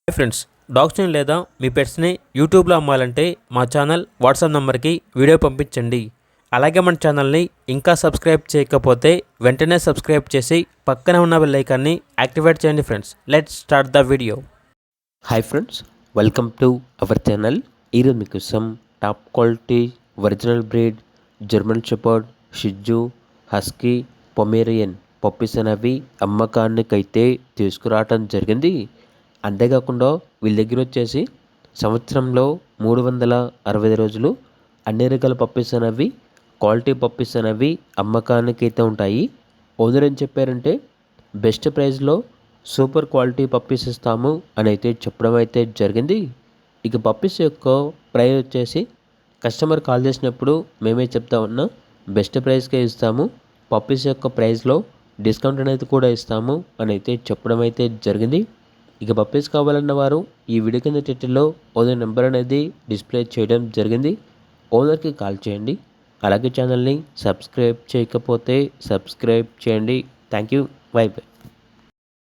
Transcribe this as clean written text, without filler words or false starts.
Hi friends, డాగ్స్ని లేదా మీ పెట్స్ని యూట్యూబ్లో అమ్మాలంటే మా ఛానల్ వాట్సాప్ నెంబర్కి వీడియో పంపించండి. అలాగే మన ఛానల్ని ఇంకా సబ్స్క్రైబ్ చేయకపోతే వెంటనే సబ్స్క్రైబ్ చేసి పక్కనే ఉన్న బెల్ ఐకాన్ని యాక్టివేట్ చేయండి. Friends, let's start the video. Hi friends, welcome to our channel. ఈరోజు మీకోసం top quality original breed German shepherd, Shih Tzu, husky, Pomeranian puppies అనేవి అమ్మకానికైతే తీసుకురావటం జరిగింది. అంతేకాకుండా వీళ్ళ దగ్గర వచ్చేసి సంవత్సరంలో 365 రోజులు అన్ని రకాల పప్పీస్ అనేవి, క్వాలిటీ పప్పీస్ అనేవి అమ్మకానికి అయితే ఉంటాయి. ఓనర్ ఏం చెప్పారంటే బెస్ట్ ప్రైస్లో సూపర్ క్వాలిటీ పప్పీస్ ఇస్తాము అని అయితే చెప్పడం అయితే జరిగింది. ఇక పప్పీస్ యొక్క ప్రైస్ వచ్చేసి కస్టమర్ కాల్ చేసినప్పుడు మేమే చెప్తా ఉన్నా బెస్ట్ ప్రైస్కే ఇస్తాము, పప్పీస్ యొక్క ప్రైస్లో డిస్కౌంట్ అనేది కూడా ఇస్తాము అని అయితే చెప్పడం అయితే జరిగింది. ఇక పప్పీస్ కావాలన్న వారు ఈ వీడియో కింద టైటిల్లో ఓనర్ నెంబర్ అనేది డిస్ప్లే చేయడం జరిగింది. ఓనర్కి కాల్ చేయండి. అలాగే ఛానల్ని సబ్స్క్రైబ్ చేయకపోతే సబ్స్క్రైబ్ చేయండి. Thank you. By by.